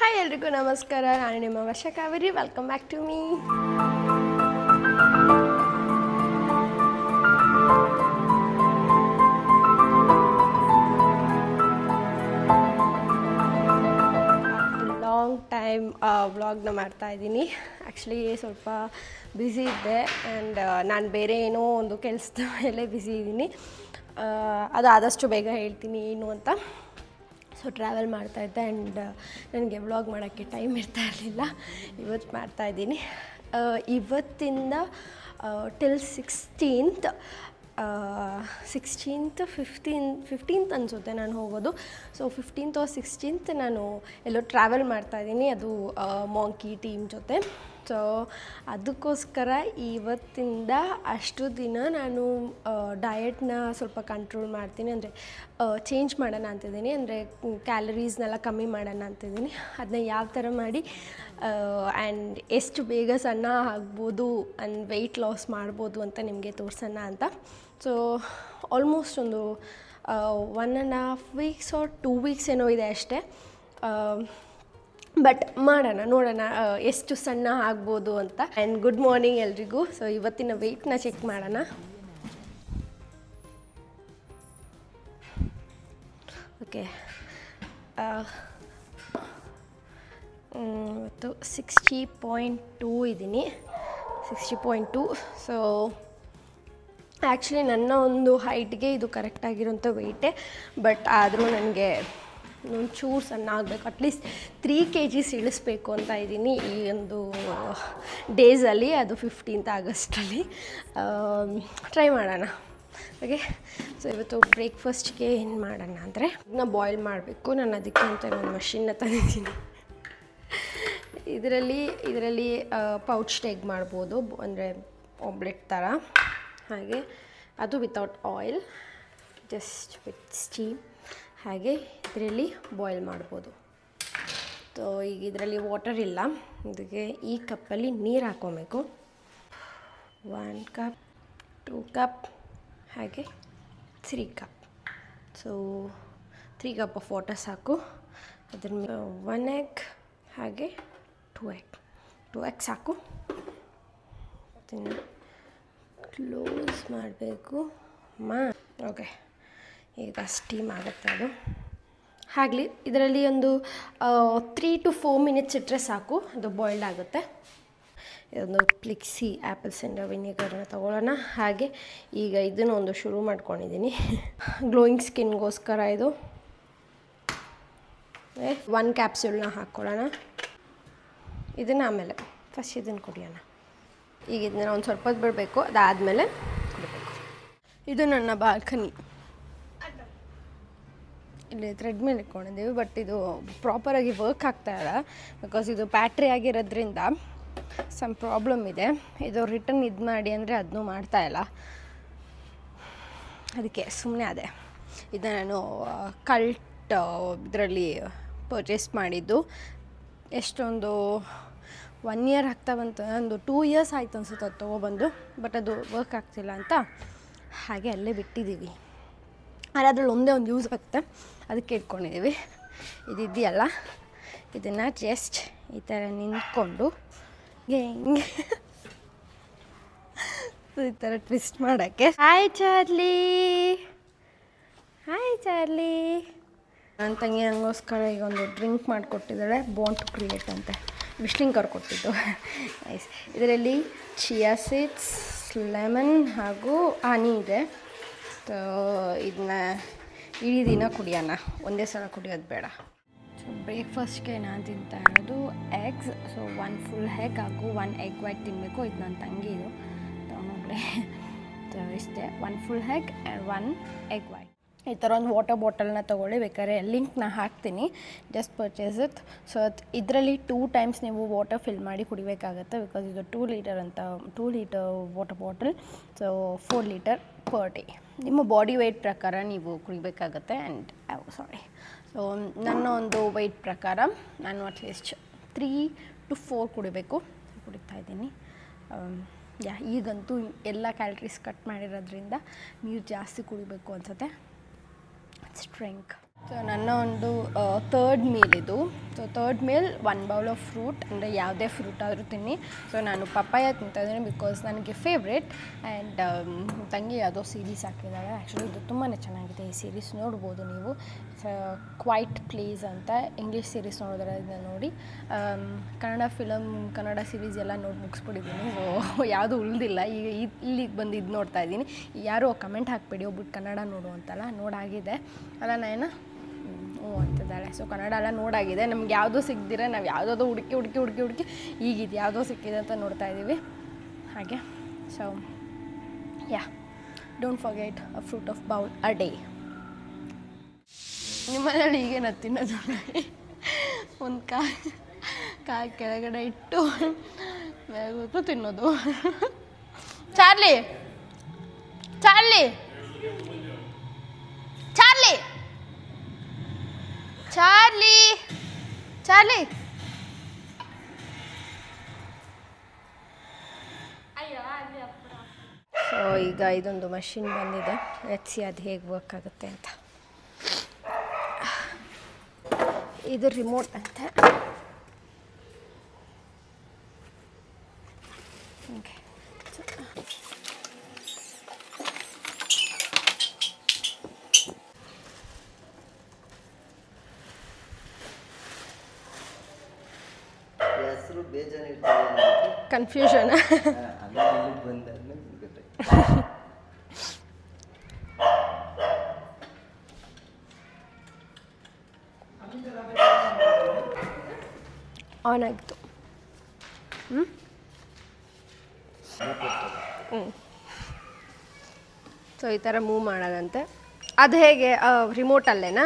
Hi ಎಲ್ರಿಗೂ ನಮಸ್ಕಾರ. ನಾನು ನಿಮ್ಮ Varsha Kaveri. Welcome back to me. Long time ವ್ಲಾಗ್ನ ಮಾಡ್ತಾಯಿದ್ದೀನಿ. ಆ್ಯಕ್ಚುಲಿ ಸ್ವಲ್ಪ ಬ್ಯುಸಿ ಇದ್ದೆ ಆ್ಯಂಡ್ ನಾನು ಬೇರೆ ಏನೋ ಒಂದು ಕೆಲಸದ ಮೇಲೆ ಬ್ಯುಸಿ ಇದ್ದೀನಿ. ಅದು ಆದಷ್ಟು ಬೇಗ ಹೇಳ್ತೀನಿ ಏನು ಅಂತ. ಸೊ ಟ್ರಾವೆಲ್ ಮಾಡ್ತಾಯಿದ್ದೆ ಆ್ಯಂಡ್ ನನಗೆ ವ್ಲಾಗ್ ಮಾಡೋಕ್ಕೆ ಟೈಮ್ ಇರ್ತಾ ಇರಲಿಲ್ಲ. ಇವತ್ತು ಮಾಡ್ತಾಯಿದ್ದೀನಿ. ಇವತ್ತಿಂದ ಟಿಲ್ 16th 15th ಅನಿಸುತ್ತೆ ನಾನು ಹೋಗೋದು. ಸೊ 15th or 16th ನಾನು ಎಲ್ಲೋ ಟ್ರಾವೆಲ್ ಮಾಡ್ತಾಯಿದ್ದೀನಿ, ಅದು ಮಾಂಕಿ ಟೀಮ್ ಜೊತೆ. ಸೊ ಅದಕ್ಕೋಸ್ಕರ ಇವತ್ತಿಂದ ಅಷ್ಟು ದಿನ ನಾನು ಡಯಟ್ನ ಸ್ವಲ್ಪ ಕಂಟ್ರೋಲ್ ಮಾಡ್ತೀನಿ. ಅಂದರೆ ಚೇಂಜ್ ಮಾಡೋಣ ಅಂತಿದ್ದೀನಿ. ಅಂದರೆ ಕ್ಯಾಲರೀಸ್ನೆಲ್ಲ ಕಮ್ಮಿ ಮಾಡೋಣ ಅಂತಿದ್ದೀನಿ. ಅದನ್ನ ಯಾವ ಥರ ಮಾಡಿ ಆ್ಯಂಡ್ ಎಷ್ಟು ಬೇಗ ಸಣ್ಣ ಆಗ್ಬೋದು ಆ್ಯಂಡ್ ವೆಯ್ಟ್ ಲಾಸ್ ಮಾಡ್ಬೋದು ಅಂತ ನಿಮಗೆ ತೋರಿಸೋಣ ಅಂತ. ಸೊ ಆಲ್ಮೋಸ್ಟ್ ಒಂದು 1.5 weeks or 2 weeks ಏನೋ ಇದೆ ಅಷ್ಟೇ. ಬಟ್ ಮಾಡೋಣ, ನೋಡೋಣ ಎಷ್ಟು ಸಣ್ಣ ಆಗ್ಬೋದು ಅಂತ. ಆ್ಯಂಡ್ ಗುಡ್ ಮಾರ್ನಿಂಗ್ ಎಲ್ರಿಗೂ. ಸೊ ಇವತ್ತಿನ ವೆಯ್ಟ್ನ ಚೆಕ್ ಮಾಡೋಣ. ಓಕೆ, ಇವತ್ತು 60.2 ಇದ್ದೀನಿ. 60.2. ಸೊ ಆ್ಯಕ್ಚುಲಿ ನನ್ನ ಒಂದು ಹೈಟ್ಗೆ ಇದು ಕರೆಕ್ಟಾಗಿರೋಂಥ ವೆಯ್ಟೇ. ಬಟ್ ಆದರೂ ನನಗೆ ಒಂಚೂರು ಸಣ್ಣ ಆಗಬೇಕು. ಅಟ್ಲೀಸ್ಟ್ 3 kgs ಇಳಿಸ್ಬೇಕು ಅಂತ ಇದ್ದೀನಿ ಈ ಒಂದು ಡೇಸಲ್ಲಿ. ಅದು 15th ಆಗಸ್ಟಲ್ಲಿ ಟ್ರೈ ಮಾಡೋಣ. ಓಕೆ, ಸೊ ಇವತ್ತು ಬ್ರೇಕ್ಫಾಸ್ಟ್ಗೆ ಏನು ಮಾಡೋಣ ಅಂದರೆ ಇದನ್ನ ಬಾಯ್ಲ್ ಮಾಡಬೇಕು. ನಾನು ಅದಕ್ಕೆ ಅಂತ ಒಂದು ಮಷಿನ್ನ ತಂದಿದ್ದೀನಿ. ಇದರಲ್ಲಿ ಪೌಚ್ಡ್ ಎಗ್ ಮಾಡ್ಬೋದು, ಅಂದರೆ ಆಮ್ಲೆಟ್ ಥರ. ಹಾಗೆ ಅದು without oil, just with steam. ಹಾಗೆ ಇದರಲ್ಲಿ ಬಾಯ್ಲ್ ಮಾಡ್ಬೋದು. ಸೊ ಈಗ ಇದರಲ್ಲಿ ವಾಟರ್ ಇಲ್ಲ, ಇದಕ್ಕೆ ಈ ಕಪ್ಪಲ್ಲಿ ನೀರು ಹಾಕ್ಕೊಬೇಕು. 1 cup, 2 cup, ಹಾಗೆ 3 cup. So 3 cup of water ಸಾಕು. ಅದ್ರ ಮೇಲೆ 1 egg, ಹಾಗೆ 2 egg ಸಾಕು. ಅದನ್ನು ಕ್ಲೋಸ್ ಮಾಡಬೇಕು. ಓಕೆ, ಈಗ ಸ್ಟೀಮ್ ಆಗುತ್ತೆ ಅದು. ಆಗಲಿ, ಇದರಲ್ಲಿ ಒಂದು 3 to 4 minutes ಇಟ್ಟರೆ ಸಾಕು, ಅದು ಬಾಯ್ಲ್ಡ್ ಆಗುತ್ತೆ. ಇದೊಂದು ಪ್ಲಿಕ್ಸಿ ಆ್ಯಪಲ್ ಸಿಂಡರ್ ವಿನಿಗರ್ನ ತೊಗೊಳ್ಳೋಣ. ಹಾಗೆ ಈಗ ಇದನ್ನು ಒಂದು ಶುರು ಮಾಡ್ಕೊಂಡಿದ್ದೀನಿ ಗ್ಲೋಯಿಂಗ್ ಸ್ಕಿನ್ಗೋಸ್ಕರ. ಇದು 1 ಕ್ಯಾಪ್ಸೂಲ್ನ ಹಾಕ್ಕೊಳ್ಳೋಣ. ಇದನ್ನು ಆಮೇಲೆ ಫಸ್ಟ್ ಇದನ್ನು ಕುಡಿಯೋಣ. ಈಗ ಇದನ್ನ ಒಂದು ಸ್ವಲ್ಪ ಹೊತ್ತು ಬಿಡಬೇಕು, ಅದಾದಮೇಲೆ ಕುಡಿಬೇಕು. ಇದು ನನ್ನ ಬಾಲ್ಕನಿ. ಇಲ್ಲಿ ಥ್ರೆಡ್ ಮೇಲೆ ಇಟ್ಕೊಂಡಿದ್ದೀವಿ, ಬಟ್ ಇದು ಪ್ರಾಪರಾಗಿ ವರ್ಕ್ ಆಗ್ತಾಯಿಲ್ಲ. ಬಿಕಾಸ್ ಇದು ಬ್ಯಾಟ್ರಿ ಆಗಿರೋದ್ರಿಂದ ಸಮ್ ಪ್ರಾಬ್ಲಮ್ ಇದೆ. ಇದು ರಿಟರ್ನ್ ಇದು ಮಾಡಿ ಅಂದರೆ ಅದನ್ನೂ ಮಾಡ್ತಾಯಿಲ್ಲ. ಅದಕ್ಕೆ ಸುಮ್ಮನೆ ಅದೇ. ಇದು ನಾನು ಕಲ್ಟ್ ಇದರಲ್ಲಿ ಪರ್ಚೇಸ್ ಮಾಡಿದ್ದು. ಎಷ್ಟೊಂದು 1 year ಆಗ್ತಾ ಬಂತು, ಒಂದು 2 years ಆಯಿತು ಅನ್ಸುತ್ತೆ ಅದು ತೊಗೊಬಂದು. ಬಟ್ ಅದು ವರ್ಕ್ ಆಗ್ತಿಲ್ಲ ಅಂತ ಹಾಗೆ ಅಲ್ಲೇ ಬಿಟ್ಟಿದ್ದೀವಿ. ಆದರೆ ಅದರಲ್ಲಿ ಒಂದೇ ಒಂದು ಯೂಸ್ ಆಗುತ್ತೆ, ಅದಕ್ಕೆ ಇಟ್ಕೊಂಡಿದ್ದೀವಿ. ಇದೆಯಲ್ಲ, ಇದನ್ನು ಜಸ್ಟ್ ಈ ಥರ ನಿಂತ್ಕೊಂಡು ಹಿಂಗೆ ಈ ಥರ ಟ್ವಿಸ್ಟ್ ಮಾಡೋಕ್ಕೆ. Hi Charlie. ನನ್ನ ತಂಗಿ ನನಗೋಸ್ಕರ ಈಗ ಒಂದು ಡ್ರಿಂಕ್ ಮಾಡಿಕೊಟ್ಟಿದ್ದಾಳೆ, ಬಾಂಡ್ ಟು ಕ್ರಿಯೇಟ್ ಅಂತ. ವಿಶ್ಲಿಂಗ್ ಕೊಟ್ಟಿದ್ದು. ನೈಸ್. ಇದರಲ್ಲಿ ಚಿಯಾ ಸೀಡ್ಸ್, ಲೆಮನ್ ಹಾಗೂ ಹನಿ ಇದೆ. ಸೊ ಇದನ್ನ ಇಡೀ ದಿನ ಕುಡಿಯೋಣ, ಒಂದೇ ಸಲ ಕುಡಿಯೋದು ಬೇಡ. ಸೊ ಬ್ರೇಕ್ಫಾಸ್ಟ್ಗೆ ನಾನು ತಿಂತಾ ಇರೋದು ಎಗ್ಸ್. ಸೊ 1 full egg ಹಾಗೂ 1 egg white ತಿನ್ನಬೇಕು. ಇದು ನನ್ನ ತಂಗಿದು ತೊಗೊಂಡೋಗ್ಲೆ. ಸೊ ಇಷ್ಟೇ, 1 full egg and 1 egg white. ಈ ಥರ ಒಂದು ವಾಟರ್ ಬಾಟಲ್ನ ತೊಗೊಳ್ಳಿ, ಬೇಕಾದ್ರೆ ಲಿಂಕ್ನ ಹಾಕ್ತೀನಿ, ಜಸ್ಟ್ ಪರ್ಚೇಸ್ ಇಟ್. ಸೊ ಇದರಲ್ಲಿ 2 times ನೀವು ವಾಟರ್ ಫಿಲ್ ಮಾಡಿ ಕುಡಿಬೇಕಾಗತ್ತೆ. ಬಿಕಾಸ್ ಇದು 2 litre water bottle. So 4 litre per day. ನಿಮ್ಮ ಬಾಡಿ ವೆಯ್ಟ್ ಪ್ರಕಾರ ನೀವು ಕುಡಿಬೇಕಾಗತ್ತೆ. ಆ್ಯಂಡ್ ಸೊ ನನ್ನ ಒಂದು ವೆಯ್ಟ್ ಪ್ರಕಾರ ನಾನು ಅಟ್ಲೀಸ್ಟ್ 3 to 4 ಕುಡಿಬೇಕು. ಕುಡಿತಾ ಇದ್ದೀನಿ. ಈಗಂತೂ ಎಲ್ಲ ಕ್ಯಾಲರೀಸ್ ಕಟ್ ಮಾಡಿರೋದ್ರಿಂದ ನೀರು ಜಾಸ್ತಿ ಕುಡಿಬೇಕು ಅನಿಸುತ್ತೆ. ಸ್ಟ್ರೆಂಕ್ ಸೊ ನನ್ನ ಒಂದು ಥರ್ಡ್ ಮೀಲ್ ಇದು. So third meal 1 bowl of fruit, ಅಂದರೆ ಯಾವುದೇ ಫ್ರೂಟ್ ಆದರೂ ತಿನ್ನಿ. ಸೊ ನಾನು ಪಪ್ಪಾಯ ತಿಂತಾಯಿದ್ದೀನಿ ಬಿಕಾಸ್ ನನಗೆ ಫೇವ್ರೇಟ್. ಆ್ಯಂಡ್ ತಂಗಿ ಯಾವುದೋ ಸೀರೀಸ್ ಹಾಕಿದ್ದಾಳೆ. ಆ್ಯಕ್ಚುಲಿ ಇದು ತುಂಬಾ ಚೆನ್ನಾಗಿದೆ. ಈ ಸೀರೀಸ್ ನೋಡ್ಬೋದು ನೀವು. ಕ್ವೈಟ್ ಪ್ಲೀಸ್ ಅಂತ ಇಂಗ್ಲೀಷ್ ಸೀರೀಸ್ ನೋಡಿದ್ರೆ ಇದನ್ನ ನೋಡಿ. ಕನ್ನಡ ಸೀರೀಸ್ ಎಲ್ಲ ನೋಡಿ ಮುಗಿಸ್ಬಿಟ್ಟಿದ್ದೀನಿ. ಸೊ ಯಾವುದೂ ಉಳಿದಿಲ್ಲ. ಈಗ ಇಲ್ಲಿಗೆ ಬಂದು ಇದು ನೋಡ್ತಾ ಇದ್ದೀನಿ. ಯಾರೂ ಕಮೆಂಟ್ ಹಾಕ್ಬೇಡಿ ಒಬ್ಬಿಟ್ಟು ಕನ್ನಡ ನೋಡು ಅಂತಲ್ಲ, ನೋಡಾಗಿದೆ ಅಲ್ಲ ನಾನು ಅಂತಿದ್ದಾಳೆ. ಸೊ ಕನ್ನಡ ಎಲ್ಲ ನೋಡಾಗಿದೆ. ನಮ್ಗೆ ಯಾವುದೂ ಸಿಗದಿರ ನಾವು ಯಾವುದಾದ್ರು ಹುಡುಕಿ ಈಗಿದು ಯಾವುದೋ ಸಿಕ್ಕಿದೆ ಅಂತ ನೋಡ್ತಾ ಇದ್ದೀವಿ ಹಾಗೆ. So yeah, don't forget a fruit of bowl a day. ನಿಮ್ಮ ಮನೇಲಿ ಈಗೇನು ತಿನ್ನೋದು? ಒಂದು ಕಾಯಿ ಕೆಳಗಡೆ ಇಟ್ಟು ಮೇಲೂ ತಿನ್ನೋದು. Charlie Charlie Charlie Charlie Charlie so ಈಗ ಇದೊಂದು ಮಷಿನ್ ಬಂದಿದೆ. ಲೆಟ್ಸ್ ಸಿ ಅದು ಹೇಗೆ ವರ್ಕ್ ಆಗುತ್ತೆ ಅಂತ. ಇದು ರಿಮೋಟ್ ಅಂತೆ. Okay, confusion. ಆನ್ ಆಗಿತ್ತು. ಸೊ ಈ ಥರ ಮೂವ್ ಮಾಡೋದಂತೆ. ಅದು ಹೇಗೆ ರಿಮೋಟಲ್ಲೇನಾ?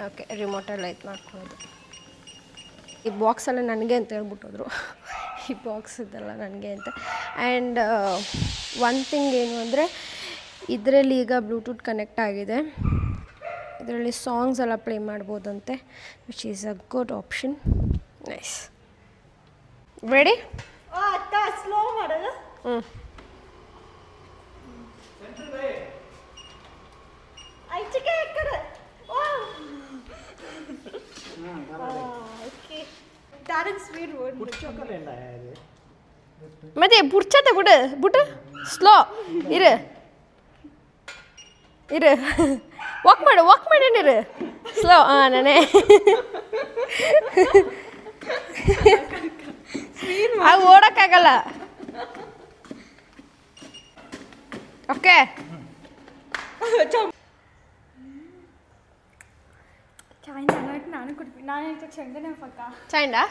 ಓಕೆ, ರಿಮೋಟಲ್ಲೇ ಇದು ಮಾಡ್ಕೊಳ್ಳೋದು. ಈ ಬಾಕ್ಸೆಲ್ಲ ನನಗೆ ಅಂತ ಹೇಳ್ಬಿಟ್ಟೋದ್ರು. ಈ ಬಾಕ್ಸ್ ಇದೆಲ್ಲ ನನಗೆ ಅಂತ. ಆ್ಯಂಡ್ ಒನ್ ಥಿಂಗ್ ಏನು ಅಂದರೆ ಇದರಲ್ಲಿ ಈಗ ಬ್ಲೂಟೂತ್ ಕನೆಕ್ಟ್ ಆಗಿದೆ. ಇದರಲ್ಲಿ ಸಾಂಗ್ಸ್ ಎಲ್ಲ ಪ್ಲೇ ಮಾಡ್ಬೋದಂತೆ, which is a good option. Nice. Ready? Slow ಮಾಡೋದು. ಮತ್ತೆ ಬುಡ್ಚತ್ತೆ ಬಿಡು ಸ್ಲೋ ಇರು ವಾಕ್ ಮಾಡೇನಿರು ಸ್ಲೋ. ನಾನೇ ಅದು ಓಡೋಕ್ಕಾಗಲ್ಲ. ಓಕೆ, ಚಾಯ್ನಾ?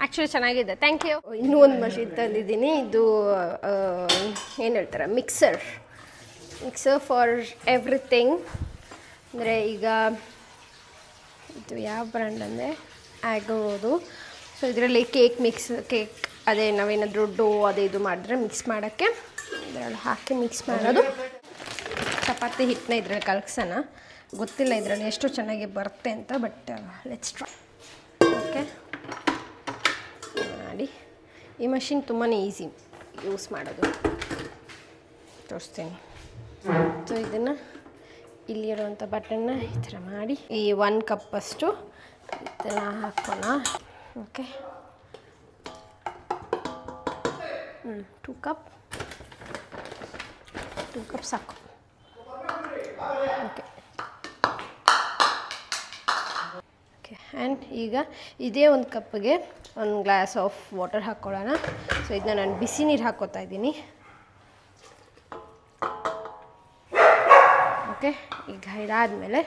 ಆ್ಯಕ್ಚುಲಿ ಚೆನ್ನಾಗಿದೆ. Thank you. ಇನ್ನೂ ಒಂದು ಮಷೀನ್ ತಂದಿದ್ದೀನಿ. ಇದು ಏನು ಹೇಳ್ತಾರೆ, ಮಿಕ್ಸರ್ ಫಾರ್ ಎವ್ರಿಥಿಂಗ್. ಅಂದರೆ ಈಗ ಇದು ಯಾವ ಬ್ರ್ಯಾಂಡ್ ಅಂದರೆ ಆಗೋದು. ಸೊ ಇದರಲ್ಲಿ ಕೇಕ್ ಅದೇ ನಾವೇನಾದರೂ ಡೋ ಅದೇ ಇದು ಮಾಡಿದ್ರೆ ಮಿಕ್ಸ್ ಮಾಡೋಕ್ಕೆ ಇದರಲ್ಲಿ ಹಾಕಿ ಮಿಕ್ಸ್ ಮಾಡೋದು. ಚಪಾತಿ ಹಿಟ್ಟನ್ನ ಇದ್ರಲ್ಲಿ ಕಲಗ್ಸೋಣ. ಗೊತ್ತಿಲ್ಲ ಇದರಲ್ಲಿ ಎಷ್ಟು ಚೆನ್ನಾಗಿ ಬರುತ್ತೆ ಅಂತ, ಬಟ್ ಲೆಟ್ಸ್ ಟ್ರೈ. ಓಕೆ, ಮಾಡಿ. ಈ ಮಷಿನ್ ತುಂಬಾ ಈಸಿ ಯೂಸ್ ಮಾಡೋದು, ತೋರಿಸ್ತೀನಿ. ಸೊ ಇದನ್ನು ಇಲ್ಲಿರುವಂಥ ಬಟನ್ನ ಈ ಥರ ಮಾಡಿ ಈ 1 ಕಪ್ಪಷ್ಟು ಇದೆಲ್ಲ ಹಾಕೋಣ. ಓಕೆ, 2 ಕಪ್ ಸಾಕು. ಓಕೆ, ಆ್ಯಂಡ್ ಈಗ ಇದೇ 1 ಕಪ್ಗೆ 1 ಗ್ಲಾಸ್ ಆಫ್ ವಾಟರ್ ಹಾಕ್ಕೊಳ್ಳೋಣ. ಸೊ ಇದನ್ನ ನಾನು ಬಿಸಿ ನೀರು ಹಾಕ್ಕೋತಾ ಇದ್ದೀನಿ. ಓಕೆ, ಈಗ ಇದಾದಮೇಲೆ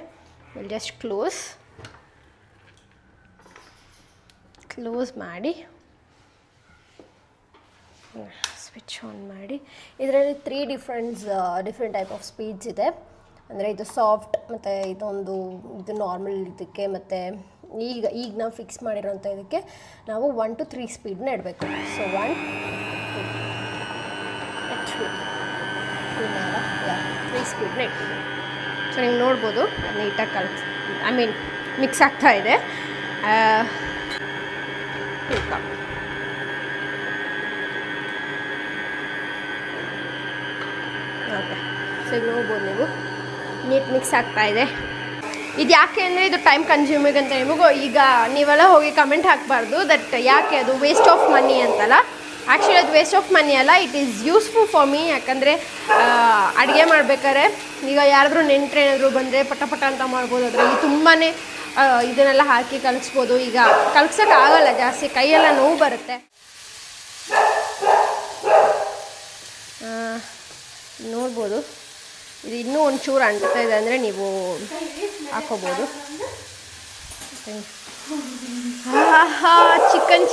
ವಿಲ್ ಜಸ್ಟ್ ಕ್ಲೋಸ್ ಮಾಡಿ ಸ್ವಿಚ್ ಆನ್ ಮಾಡಿ. ಇದರಲ್ಲಿ 3 ಡಿಫ್ರೆಂಟ್ ಟೈಪ್ ಆಫ್ ಸ್ಪೀಡ್ಸ್ ಇದೆ. ಅಂದರೆ ಇದು ಸಾಫ್ಟ್, ಮತ್ತು ಇದು ನಾರ್ಮಲ್ ಇದಕ್ಕೆ, ಮತ್ತು ಈಗ ನಾವು ಫಿಕ್ಸ್ ಮಾಡಿರೋಂಥ ಇದಕ್ಕೆ ನಾವು 1 to 3 ಸ್ಪೀಡ್ನ ಇಡಬೇಕು. ಸೊ 1 2 3 ಸ್ಪೀಡ್ನ ಇಡ್ತೀವಿ. ಸೊ ನೀವು ನೋಡ್ಬೋದು ನೀಟಾಗಿ ಮಿಕ್ಸ್ ಆಗ್ತಾ ಇದೆ. 2 ಕಪ್. ಓಕೆ, ಸೊ ಈಗ ನೋಡ್ಬೋದು ನೀವು ನೀಟ್ ಮಿಕ್ಸ್ ಆಗ್ತಾಯಿದೆ. ಇದು ಯಾಕೆ ಅಂದರೆ ಇದು ಟೈಮ್ ಕನ್ಸ್ಯೂಮಿಂಗ್ ಅಂತ ನಿಮಗೂ ಈಗ ನೀವೆಲ್ಲ ಹೋಗಿ ಕಮೆಂಟ್ ಹಾಕಬಾರ್ದು ದಟ್ ಯಾಕೆ ಅದು ವೇಸ್ಟ್ ಆಫ್ ಮನಿ ಅಂತಲ್ಲ. ಆ್ಯಕ್ಚುಲಿ ಅದು ವೇಸ್ಟ್ ಆಫ್ ಮನಿ ಅಲ್ಲ, it is useful for me. ಯಾಕಂದರೆ ಅಡುಗೆ ಮಾಡ್ಬೇಕಾದ್ರೆ ಈಗ ಯಾರಾದರೂ ನೆಂಟ್ರೇನಾದರೂ ಬಂದರೆ ಪಟ ಪಟ ಅಂತ ಮಾಡ್ಬೋದು. ಅದರಲ್ಲಿ ತುಂಬಾ ಇದನ್ನೆಲ್ಲ ಹಾಕಿ ಕಲಿಸ್ಬೋದು. ಈಗ ಕಲಸೋಕ್ಕಾಗಲ್ಲ ಜಾಸ್ತಿ, ಕೈಯೆಲ್ಲ ನೋವು ಬರುತ್ತೆ. ನೋಡ್ಬೋದು ಇದು ಇನ್ನೂ ಒಂಚೂರು ಅಂಟ್ತಾ ಇದೆ ಅಂದರೆ ನೀವು ಹಾಕೋಬೋದು.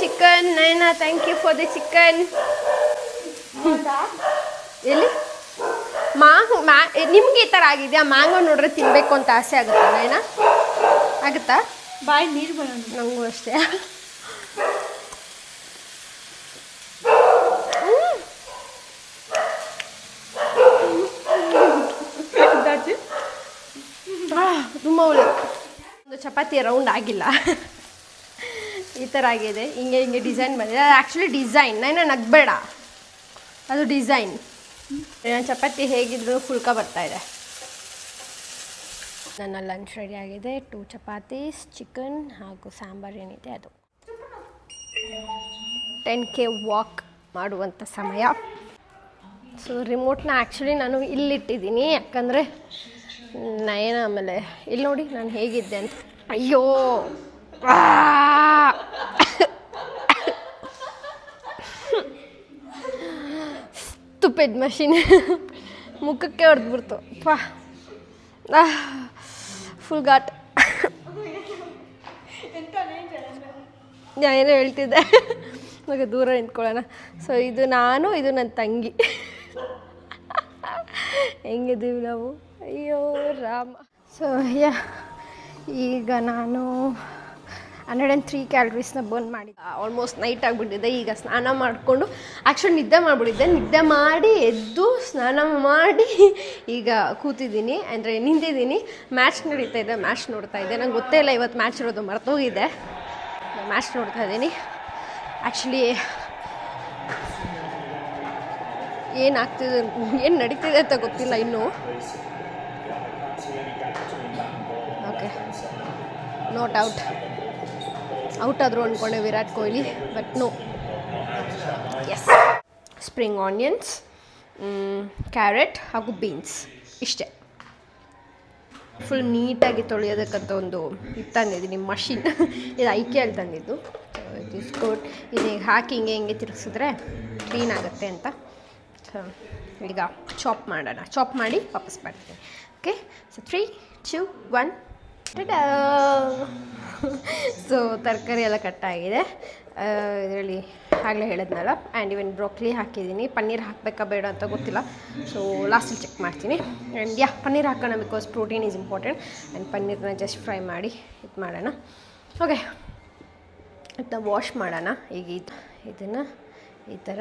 ಚಿಕನ್ ನೈನಾ, thank you for the chicken. ಎಲ್ಲಿ ನಿಮ್ಗೆ ಈ ಥರ ಆಗಿದೆಯಾ? ಮ್ಯಾಂಗೋ ನೋಡ್ರೆ ತಿನ್ನಬೇಕು ಅಂತ ಆಸೆ ಆಗುತ್ತಾ ನೈನಾ? ಆಗುತ್ತಾ? ಬಾಯಿ ನೀರು ಬರೋಣ. ನನಗೂ ಅಷ್ಟೇ. ತುಂಬ ಒಳ್ಳೆ. ಒಂದು ಚಪಾತಿ ರೌಂಡ್ ಆಗಿಲ್ಲ, ಈ ಥರ ಆಗಿದೆ. ಹಿಂಗೆ ಡಿಸೈನ್ ಬಂದಿದೆ. ಅದು ಆ್ಯಕ್ಚುಲಿ ಡಿಸೈನ್, ನೈನಾ ನಗ್ಬೇಡ, ಅದು ಡಿಸೈನ್. ಚಪಾತಿ ಹೇಗಿದ್ರು ಫುಲ್ಕ ಬರ್ತಾಯಿದೆ. ನನ್ನ ಲಂಚ್ ರೆಡಿ ಆಗಿದೆ. 2 ಚಪಾತೀಸ್, ಚಿಕನ್ ಹಾಗೂ ಸಾಂಬಾರು ಏನಿದೆ ಅದು. 10K ವಾಕ್ ಮಾಡುವಂಥ ಸಮಯ. ಸೊ ರಿಮೋಟ್ನ ಆ್ಯಕ್ಚುಲಿ ನಾನು ಇಲ್ಲಿಟ್ಟಿದ್ದೀನಿ, ಯಾಕಂದರೆ ನಯನ ಆಮೇಲೆ ಇಲ್ಲಿ ನೋಡಿ ನಾನು ಹೇಗಿದ್ದೆ ಅಂತ. ಅಯ್ಯೋ ಸ್ಟುಪಿಡ್ ಮಷೀನ್ ಮುಖಕ್ಕೆ ಹೊಡೆದ್ಬಿಡ್ತು. ಫುಲ್ ಘಾಟ್. ಏನೋ ಹೇಳ್ತಿದ್ದೆ, ಇವಾಗ ದೂರ ನಿಂತ್ಕೊಳ್ಳೋಣ. ಸೊ ಇದು ನಾನು, ಇದು ನನ್ನ ತಂಗಿ, ಹೆಂಗಿದ್ದೀವಿ ನಾವು. ಅಯ್ಯೋ ರಾಮ. ಸೊ ಈಗ ನಾನು 103 ಕ್ಯಾಲರೀಸ್ನ ಬರ್ನ್ ಮಾಡಿ ಆಲ್ಮೋಸ್ಟ್ ನೈಟ್ ಆಗಿಬಿಟ್ಟಿದೆ. ಈಗ ಸ್ನಾನ ಮಾಡಿಕೊಂಡು ಆ್ಯಕ್ಚುಲಿ ನಿದ್ದೆ ಮಾಡಿಬಿಟ್ಟಿದ್ದೆ. ನಿದ್ದೆ ಮಾಡಿ ಎದ್ದು ಸ್ನಾನ ಮಾಡಿ ಈಗ ಕೂತಿದ್ದೀನಿ, ಅಂದರೆ ನಿಂತಿದ್ದೀನಿ. ಮ್ಯಾಚ್ ನಡೀತಾ ಇದೆ, ಮ್ಯಾಚ್ ನೋಡ್ತಾ ಇದ್ದೆ. ನಂಗೆ ಗೊತ್ತೇ ಇಲ್ಲ ಇವತ್ತು ಮ್ಯಾಚ್ ಇರೋದು, ಮರ್ತೋಗಿದೆ. ಮ್ಯಾಚ್ ನೋಡ್ತಾ ಇದ್ದೀನಿ. ಆ್ಯಕ್ಚುಲಿ ಏನಾಗ್ತಿದೆ, ಏನು ನಡೀತಿದೆ ಅಂತ ಗೊತ್ತಿಲ್ಲ ಇನ್ನೂ. ಓಕೆ, ನಾಟ್ ಔಟ್ ಆದರೂ ಅಂದ್ಕೊಂಡೆ Virat Kohli, but no. Yes, spring onions, carrot ಹಾಗೂ ಬೀನ್ಸ್, ಇಷ್ಟೇ. ಫುಲ್ ನೀಟಾಗಿ ತೊಳೆಯೋದಕ್ಕಂತ ಒಂದು ಇದು ತಂದಿದ್ದೀನಿ, ಮಷಿನ್. ಇದು ಐಕೆಯಲ್ಲಿ ತಂದಿದ್ದು. It is good. ಇದು ಹಾಕಿ ಹಿಂಗೆ ತಿರುಗಿಸಿದ್ರೆ ಕ್ಲೀನ್ ಆಗುತ್ತೆ ಅಂತ. ಸೊ ಈಗ ಚಾಪ್ ಮಾಡೋಣ. ಚಾಪ್ ಮಾಡಿ ವಾಪಸ್ ಮಾಡ್ತೀನಿ. Okay, so 3, 2, 1. ಸೊ ತರಕಾರಿ ಎಲ್ಲ ಕಟ್ಟಾಗಿದೆ. ಇದರಲ್ಲಿ ಆಗಲೇ ಹೇಳಿದ್ನಲ್ಲ, ಆ್ಯಂಡ್ ಇವನ್ ಬ್ರೋಕ್ಲಿ ಹಾಕಿದ್ದೀನಿ. ಪನ್ನೀರ್ ಹಾಕಬೇಕಾ ಬೇಡ ಅಂತ ಗೊತ್ತಿಲ್ಲ, ಸೊ ಲಾಸ್ಟಲ್ಲಿ ಚೆಕ್ ಮಾಡ್ತೀನಿ. ಆ್ಯಂಡ್ ಪನ್ನೀರ್ ಹಾಕೋಣ, because protein is important. And ಪನ್ನೀರನ್ನ ಜಸ್ಟ್ ಫ್ರೈ ಮಾಡಿ ಇದು ಮಾಡೋಣ. ಓಕೆ, ಇದನ್ನ ವಾಶ್ ಮಾಡೋಣ. ಈಗ ಇದನ್ನು ಈ ಥರ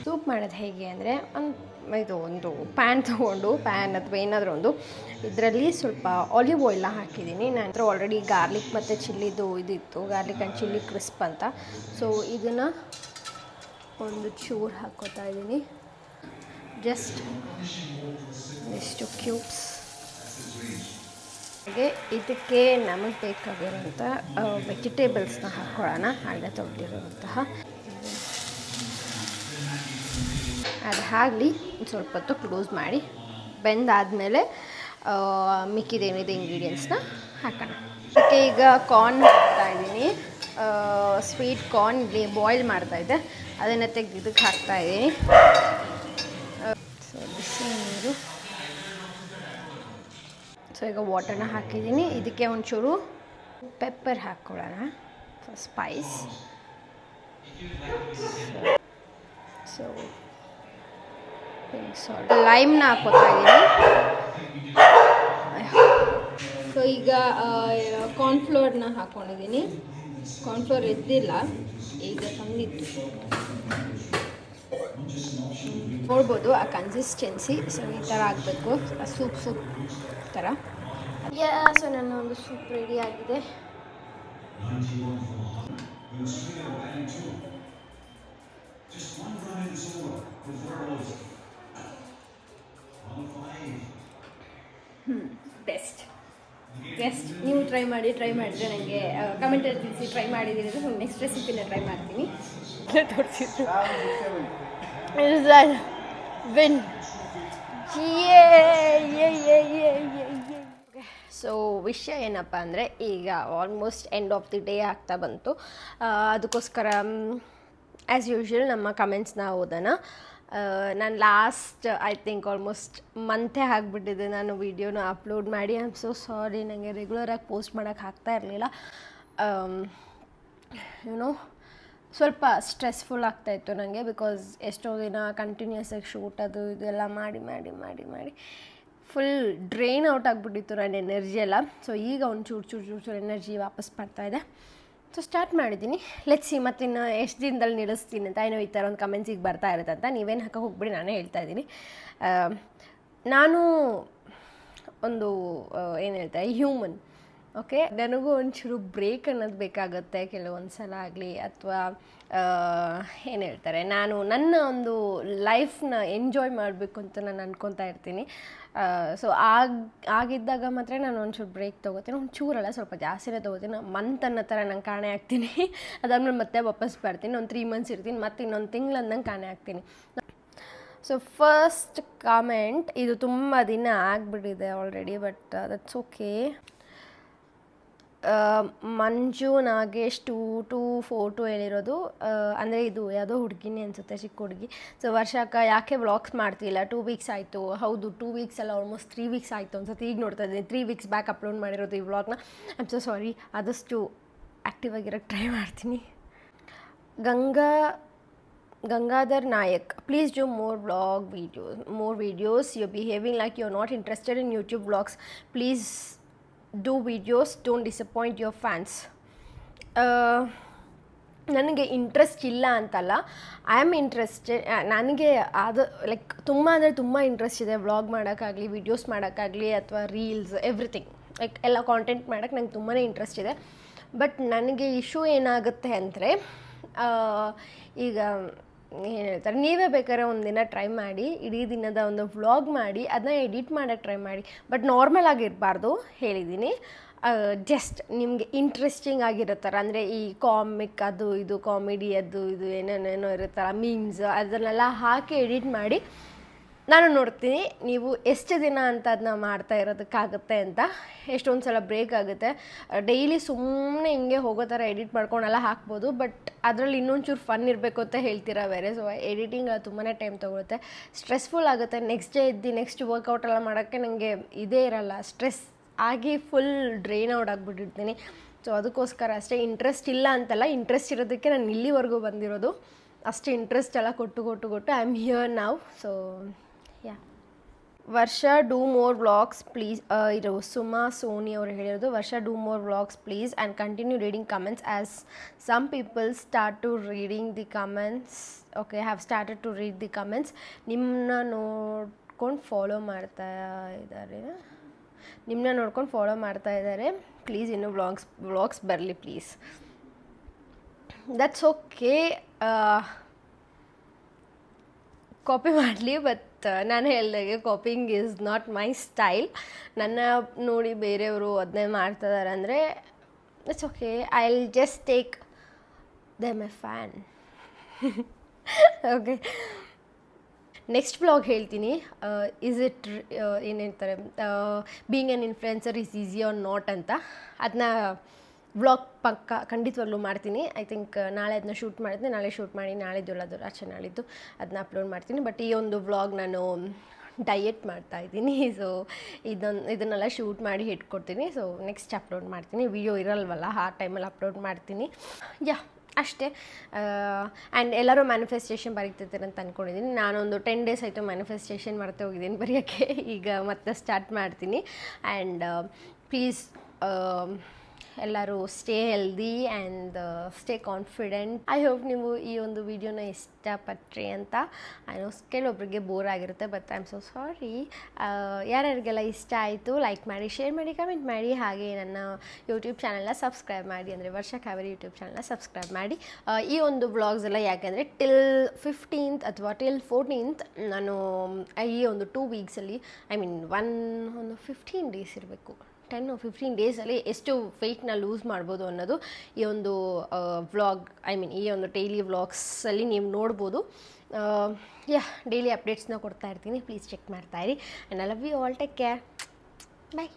ಸೂಪ್ ಮಾಡೋದು ಹೇಗೆ ಅಂದರೆ, ಒಂದು ಪ್ಯಾನ್ ತೊಗೊಂಡು, ಪ್ಯಾನ್ ಅಥವಾ ಏನಾದರೂ ಒಂದು ಇದರಲ್ಲಿ ಸ್ವಲ್ಪ ಆಲಿವ್ ಆಯಿಲ್ನ ಹಾಕಿದ್ದೀನಿ. ನನ್ನ ಹತ್ರ ಆಲ್ರೆಡಿ ಗಾರ್ಲಿಕ್ ಮತ್ತು ಚಿಲ್ಲಿದು ಇದಿತ್ತು, ಗಾರ್ಲಿಕ್ ಆ್ಯಂಡ್ ಚಿಲ್ಲಿ ಕ್ರಿಸ್ಪ್ ಅಂತ. ಸೊ ಇದನ್ನು ಒಂದು ಚೂರು ಹಾಕ್ಕೋತಾ ಇದ್ದೀನಿ, ಜಸ್ಟ್ ಇಷ್ಟು ಕ್ಯೂಬ್ಸ್. ಹಾಗೆ ಇದಕ್ಕೆ ನಮಗೆ ಬೇಕಾಗಿರೋಂಥ ವೆಜಿಟೇಬಲ್ಸ್ನ ಹಾಕ್ಕೊಳ್ಳೋಣ. ಹಣ್ಣೆ ತೊಳೆದಿರುವಂತಹ ಅದು ಆಗಲಿ. ಸ್ವಲ್ಪ ಹೊತ್ತು ಕ್ಲೋಸ್ ಮಾಡಿ ಬೆಂದಾದಮೇಲೆ ಮಿಕ್ಕಿದೇನಿದೆ ಇಂಗ್ರೀಡಿಯೆಂಟ್ಸ್ನ ಹಾಕೋಣ. ಅದಕ್ಕೆ ಈಗ ಕಾರ್ನ್ ಹಾಕ್ತಾಯಿದ್ದೀನಿ. ಸ್ವೀಟ್ ಕಾರ್ನ್ ಇಲ್ಲಿ ಬಾಯ್ಲ್ ಮಾಡ್ತಾಯಿದ್ದೆ, ಅದನ್ನು ತೆಗೆದು ಇದಕ್ಕೆ ಹಾಕ್ತಾಯಿದ್ದೀನಿ. ಸೊ ಬಿಸಿ ನೀರು. ಸೊ ಈಗ ವಾಟರ್ನ ಹಾಕಿದ್ದೀನಿ. ಇದಕ್ಕೆ ಒಂಚೂರು ಪೆಪ್ಪರ್ ಹಾಕ್ಕೊಳ್ಳೋಣ, ಸ್ಪೈಸ್. ಸೊ ಸಾಲ್ಟ್, ಲೈಮ್ನ ಹಾಕ್ಕೋತಾ ಇದ್ದೀನಿ. ಸೊ ಈಗ ಕಾರ್ನ್ಫ್ಲೋರ್ನ ಹಾಕ್ಕೊಂಡಿದ್ದೀನಿ. ಕಾರ್ನ್ಫ್ಲೋರ್ ಎದ್ದಿಲ್ಲ, ಈಗ ತಂದಿತ್ತು. ನೋಡ್ಬೋದು ಆ ಕನ್ಸಿಸ್ಟೆನ್ಸಿ. ಸೊ ಈ ಥರ ಆಗಬೇಕು, ಸೂಪ್ ಥರ. ಸೊ ನನ್ನ ಒಂದು ಸೂಪ್ ರೆಡಿ ಆಗಿದೆ. ಬೆಸ್ಟ್ ನೀವು ಟ್ರೈ ಮಾಡಿದರೆ ನನಗೆ ಕಮೆಂಟಲ್ಲಿ ತಿಳಿಸಿ. ಟ್ರೈ ಮಾಡಿದ್ದೀರಿ ಅಂದರೆ ನೆಕ್ಸ್ಟ್ ರೆಸಿಪಿನ ಟ್ರೈ ಮಾಡ್ತೀನಿ. ತೋರಿಸಿದ್ರು ವಿನ್. ಸೊ ವಿಷಯ ಏನಪ್ಪ ಅಂದರೆ ಈಗ almost end of the day ಆಗ್ತಾ ಬಂತು. ಅದಕ್ಕೋಸ್ಕರ ಆ್ಯಸ್ ಯೂಶ್ವಲ್ ನಮ್ಮ ಕಮೆಂಟ್ಸ್ನ ಓದೋಣ. ನಾನು ಲಾಸ್ಟ್ ಐ ಥಿಂಕ್ ಆಲ್ಮೋಸ್ಟ್ ಮಂತೇ ಆಗಿಬಿಟ್ಟಿದೆ ನಾನು ವೀಡಿಯೋನ ಅಪ್ಲೋಡ್ ಮಾಡಿ. ಐ ಆಮ್ ಸೊ ಸಾರಿ, ನನಗೆ ರೆಗ್ಯುಲರಾಗಿ ಪೋಸ್ಟ್ ಮಾಡೋಕ್ಕೆ ಆಗ್ತಾ ಇರಲಿಲ್ಲ. ಯುನೋ ಸ್ವಲ್ಪ ಸ್ಟ್ರೆಸ್ಫುಲ್ ಆಗ್ತಾಯಿತ್ತು ನನಗೆ, ಬಿಕಾಸ್ ಎಷ್ಟೋ ದಿನ ಕಂಟಿನ್ಯೂಸ್ ಆಗಿ ಶೂಟ್ ಅದು ಇದೆಲ್ಲ ಮಾಡಿ ಮಾಡಿ ಮಾಡಿ ಮಾಡಿ ಫುಲ್ ಡ್ರೈನ್ ಔಟ್ ಆಗಿಬಿಟ್ಟಿತ್ತು ನನ್ನ ಎನರ್ಜಿ ಎಲ್ಲ. ಸೊ ಈಗ ಒಂದು ಚೂರು ಎನರ್ಜಿ ವಾಪಸ್ ಬರ್ತಾಯಿದೆ. ಸೊ ಸ್ಟಾರ್ಟ್ ಮಾಡಿದ್ದೀನಿ. ಲೆಟ್ಸ್ ಸಿ ಮತ್ತಿನ್ನು ಎಷ್ಟು ದಿನದಲ್ಲಿ ನಿಲ್ಲಿಸ್ತೀನಿ ಅಂತ. ಏನೋ ಈ ಥರ ಒಂದು ಕಮೆಂಟ್ಸಿಗೆ ಬರ್ತಾ ಇರುತ್ತೆ ಅಂತ. ನೀವೇನು ಹಾಕಕ್ಕೆ ಹೋಗ್ಬಿಡಿ, ನಾನೇ ಹೇಳ್ತಾ ಇದ್ದೀನಿ. ನಾನು ಒಂದು ಏನು ಹೇಳ್ತಾರೆ ಹ್ಯೂಮನ್, ಓಕೆ. ನನಗೂ ಒಂಚೂರು ಬ್ರೇಕ್ ಅನ್ನೋದು ಬೇಕಾಗುತ್ತೆ ಕೆಲವೊಂದು ಸಲ ಆಗಲಿ, ಅಥವಾ ಏನು ಹೇಳ್ತಾರೆ ನಾನು ನನ್ನ ಒಂದು ಲೈಫ್ನ ಎಂಜಾಯ್ ಮಾಡಬೇಕು ಅಂತ ನಾನು ಅಂದ್ಕೊತಾ ಇರ್ತೀನಿ. ಸೊ ಆಗಿದ್ದಾಗ ಮಾತ್ರ ನಾನು ಒಂಚೂರು ಬ್ರೇಕ್ ತೊಗೋತೀನಿ. ಒಂಚೂರಲ್ಲ, ಸ್ವಲ್ಪ ಜಾಸ್ತಿನೇ ತೊಗೋತೀನಿ. ಮಂತ್ ಅನ್ನೋ ಥರ ನಂಗೆ ಕಾಣೆ ಆಗ್ತೀನಿ. ಅದಾದ್ಮೇಲೆ ಮತ್ತೆ ವಾಪಸ್ ಬರ್ತೀನಿ. ಒಂದು 3 months ಇರ್ತೀನಿ, ಮತ್ತು ಇನ್ನೊಂದು ತಿಂಗಳು ಅಂದಂಗೆ ಕಾಣೆ ಆಗ್ತೀನಿ. ಸೊ ಫಸ್ಟ್ ಕಾಮೆಂಟ್, ಇದು ತುಂಬ ದಿನ ಆಗಿಬಿಟ್ಟಿದೆ ಆಲ್ರೆಡಿ, ಬಟ್ ದಟ್ಸ್ ಓಕೆ. ಮಂಜು ನಾಗೇಶ್ 224 ಹೇಳಿರೋದು. ಅಂದರೆ ಇದು ಯಾವುದೋ ಹುಡುಗಿನೇ ಅನಿಸುತ್ತೆ, ಚಿಕ್ಕ ಹುಡುಗಿ. ಸೊ ವರ್ಷಕ್ಕೆ ಯಾಕೆ ವ್ಲಾಗ್ಸ್ ಮಾಡ್ತಿಲ್ಲ, 2 weeks ಆಯಿತು. ಹೌದು, 2 weeks ಅಲ್ಲ, ಆಲ್ಮೋಸ್ಟ್ 3 weeks ಆಯಿತು ಅನ್ಸುತ್ತೆ. ಈಗ ನೋಡ್ತಾ ಇದ್ದೀನಿ 3 weeks ಬ್ಯಾಕ್ ಅಪ್ಲೋಡ್ ಮಾಡಿರೋದು ಈ ವ್ಲಾಗ್ನ. I am so sorry. ಆದಷ್ಟು ಆ್ಯಕ್ಟಿವ್ ಆಗಿರೋಕ್ಕೆ ಟ್ರೈ ಮಾಡ್ತೀನಿ. Gangadhar Nayak, please do more videos. You're behaving like you're not interested in YouTube vlogs. Please do videos, don't disappoint your fans. ನನಗೆ interest ಇಲ್ಲ ಅಂತಲ್ಲ, I am interested. ನನಗೆ ಅದು like ತುಂಬ ಅಂದರೆ ತುಂಬ ಇಂಟ್ರೆಸ್ಟ್ ಇದೆ. ವ್ಲಾಗ್ ಮಾಡೋಕ್ಕಾಗಲಿ, ವೀಡಿಯೋಸ್ ಮಾಡೋಕ್ಕಾಗಲಿ, ಅಥವಾ ರೀಲ್ಸ್, ಎವ್ರಿಥಿಂಗ್, ಲೈಕ್ ಎಲ್ಲ ಕಾಂಟೆಂಟ್ ಮಾಡೋಕ್ಕೆ ನಂಗೆ ತುಂಬಾ ಇಂಟ್ರೆಸ್ಟ್ ಇದೆ. ಬಟ್ ನನಗೆ ಇಶ್ಯೂ ಏನಾಗುತ್ತೆ ಅಂದರೆ, ಈಗ ಏನು ಹೇಳ್ತಾರೆ, ನೀವೇ ಬೇಕಾದ್ರೆ ಒಂದಿನ ಟ್ರೈ ಮಾಡಿ, ಇಡೀ ದಿನದ ಒಂದು ವ್ಲಾಗ್ ಮಾಡಿ, ಅದನ್ನ ಎಡಿಟ್ ಮಾಡೋಕ್ಕೆ ಟ್ರೈ ಮಾಡಿ. ಬಟ್ ನಾರ್ಮಲ್ ಆಗಿರಬಾರ್ದು, ಹೇಳಿದ್ದೀನಿ. ಜಸ್ಟ್ ನಿಮಗೆ ಇಂಟ್ರೆಸ್ಟಿಂಗ್ ಆಗಿರೋ ಥರ, ಅಂದರೆ ಈ ಕಾಮಿಕ್ ಅದು ಇದು, ಕಾಮಿಡಿ ಅದು ಇದು ಏನೇನೇನೋ ಇರುತ್ತಲ್ಲ, ಮೀಮ್ಸ್, ಅದನ್ನೆಲ್ಲ ಹಾಕಿ ಎಡಿಟ್ ಮಾಡಿ ನಾನು ನೋಡ್ತೀನಿ ನೀವು ಎಷ್ಟು ದಿನ ಅಂತ ಅದನ್ನ ಮಾಡ್ತಾ ಇರೋದಕ್ಕಾಗುತ್ತೆ ಅಂತ. ಎಷ್ಟೊಂದು ಸಲ ಬ್ರೇಕ್ ಆಗುತ್ತೆ. ಡೈಲಿ ಸುಮ್ಮನೆ ಹಿಂಗೆ ಹೋಗೋ ಥರ ಎಡಿಟ್ ಮಾಡ್ಕೊಂಡೆಲ್ಲ ಹಾಕ್ಬೋದು, ಬಟ್ ಅದರಲ್ಲಿ ಇನ್ನೊಂಚೂರು ಫನ್ ಇರಬೇಕು ಅಂತ ಹೇಳ್ತೀರಾ ಬೇರೆ. ಸೊ ಎಡಿಟಿಂಗ್ ತುಂಬಾ ಟೈಮ್ ತೊಗೊಳುತ್ತೆ, ಸ್ಟ್ರೆಸ್ಫುಲ್ ಆಗುತ್ತೆ. ನೆಕ್ಸ್ಟ್ ಡೇ ನೆಕ್ಸ್ಟ್ ವರ್ಕೌಟ್ ಎಲ್ಲ ಮಾಡೋಕ್ಕೆ ನನಗೆ ಇದೇ ಇರಲ್ಲ, ಸ್ಟ್ರೆಸ್ ಆಗಿ ಫುಲ್ ಡ್ರೈನ್ ಔಟ್ ಆಗಿಬಿಟ್ಟಿರ್ತೀನಿ. ಸೊ ಅದಕ್ಕೋಸ್ಕರ ಅಷ್ಟೇ. ಇಂಟ್ರೆಸ್ಟ್ ಇಲ್ಲ ಅಂತಲ್ಲ, ಇಂಟ್ರೆಸ್ಟ್ ಇರೋದಕ್ಕೆ ನಾನು ಇಲ್ಲಿವರೆಗೂ ಬಂದಿರೋದು. ಅಷ್ಟು ಇಂಟ್ರೆಸ್ಟ್ ಎಲ್ಲ ಕೊಟ್ಟು I am here now. So yeah. ವರ್ಷ ಡೂ ಮೋರ್ ವ್ಲಾಗ್ಸ್ ಪ್ಲೀಸ್. ಇದು ಸುಮಾ ಸೋನಿ ಅವರು ಹೇಳಿರೋದು. ವರ್ಷ do more vlogs please and continue reading comments as some people start to reading the comments. Okay, have started to read the comments. ನಿಮ್ಮನ್ನ ನೋಡ್ಕೊಂಡು follow ಮಾಡ್ತಾ ಇದ್ದಾರೆ. Please ಇನ್ನೂ ವ್ಲಾಗ್ಸ್ ಬರಲಿ ಪ್ಲೀಸ್. ದಟ್ಸ್ ಓಕೆ, ಕಾಪಿ ಮಾಡಲಿ. ಬಟ್ ನಾನು ಹೇಳಿದಾಗೆ copying is not my style. ನನ್ನ ನೋಡಿ ಬೇರೆಯವರು ಅದನ್ನೇ ಮಾಡ್ತಿದ್ದಾರೆ ಅಂದರೆ it's okay. I will just take them a fan. Okay, next vlog ಹೇಳ್ತೀನಿ. ಈಸ್ ಇಟ್ ಏನು ಹೇಳ್ತಾರೆ, being an influencer is easy or not ಅಂತ. ಅದನ್ನ ವ್ಲಾಗ್ ಪಕ್ಕ ಖಂಡಿತವಾಗ್ಲೂ ಮಾಡ್ತೀನಿ. ಐ ಥಿಂಕ್ ನಾಳೆ ಅದನ್ನ ಶೂಟ್ ಮಾಡ್ತೀನಿ. ನಾಳೆ ಶೂಟ್ ಮಾಡಿ ನಾಳಿದ್ದು ನಾಳಿದ್ದು ಅದನ್ನ ಅಪ್ಲೋಡ್ ಮಾಡ್ತೀನಿ. ಬಟ್ ಈ ಒಂದು ವ್ಲಾಗ್ ನಾನು ಡಯೆಟ್ ಮಾಡ್ತಾಯಿದ್ದೀನಿ. ಸೊ ಇದನ್ನೆಲ್ಲ ಶೂಟ್ ಮಾಡಿ ಇಟ್ಕೊಡ್ತೀನಿ. ಸೊ ನೆಕ್ಸ್ಟ್ ಅಪ್ಲೋಡ್ ಮಾಡ್ತೀನಿ. ವಿಡಿಯೋ ಇರಲ್ವಲ್ಲ, ಆ ಟೈಮಲ್ಲಿ ಅಪ್ಲೋಡ್ ಮಾಡ್ತೀನಿ. ಯಾ, ಅಷ್ಟೇ. ಆ್ಯಂಡ್ ಎಲ್ಲರೂ ಮ್ಯಾನಿಫೆಸ್ಟೇಷನ್ ಬರೀತಿರ್ತಾರೆ ಅಂತ ಅಂದ್ಕೊಂಡಿದ್ದೀನಿ. ನಾನೊಂದು 10 days ಆಯಿತು ಮ್ಯಾನಿಫೆಸ್ಟೇಷನ್ ಮಾಡ್ತಾ ಹೋಗಿದ್ದೀನಿ ಬರೆಯೋಕ್ಕೆ. ಈಗ ಮತ್ತೆ ಸ್ಟಾರ್ಟ್ ಮಾಡ್ತೀನಿ. ಆ್ಯಂಡ್ ಪ್ಲೀಸ್ ಎಲ್ಲರೂ stay healthy and stay confident. I hope ನೀವು ಈ ಒಂದು ವಿಡಿಯೋನ ಇಷ್ಟಪಟ್ರಿ ಅಂತ. ಐ ನೋ ಕೆಲವೊಬ್ಬರಿಗೆ ಬೋರ್ ಆಗಿರುತ್ತೆ, but I am so sorry. ಯಾರ್ಯಾರಿಗೆಲ್ಲ ಇಷ್ಟ ಆಯಿತು ಲೈಕ್ ಮಾಡಿ, ಶೇರ್ ಮಾಡಿ, ಕಮೆಂಟ್ ಮಾಡಿ. ಹಾಗೆ ನನ್ನ ಯೂಟ್ಯೂಬ್ ಚಾನಲ್ನ ಸಬ್ಸ್ಕ್ರೈಬ್ ಮಾಡಿ, ಅಂದರೆ ವರ್ಷ ಕಾವೇರಿ ಯೂಟ್ಯೂಬ್ ಚಾನಲ್ನ ಸಬ್ಸ್ಕ್ರೈಬ್ ಮಾಡಿ. ಈ ಒಂದು ವ್ಲಾಗ್ಸ್ ಎಲ್ಲ ಯಾಕೆಂದರೆ ಟಿಲ್ 15th ಅಥವಾ ಟಿಲ್ 14th ನಾನು ಈ ಒಂದು 2 ವೀಕ್ಸಲ್ಲಿ ಐ ಮೀನ್ ಒಂದು 15 ಡೇಸ್ ಇರಬೇಕು, 10 or 15 ಡೇಸಲ್ಲಿ ಎಷ್ಟು ವೆಯ್ಟ್ನ ಲೂಸ್ ಮಾಡ್ಬೋದು ಅನ್ನೋದು ಈ ಒಂದು ವ್ಲಾಗ್ ಐ ಮೀನ್ ಈ ಒಂದು ಡೈಲಿ ವ್ಲಾಗ್ಸಲ್ಲಿ ನೀವು ನೋಡ್ಬೋದು. ಡೈಲಿ ಅಪ್ಡೇಟ್ಸ್ನ ಕೊಡ್ತಾ ಇರ್ತೀನಿ, ಪ್ಲೀಸ್ ಚೆಕ್ ಮಾಡ್ತಾಯಿರಿ. And I love you all, take care, bye.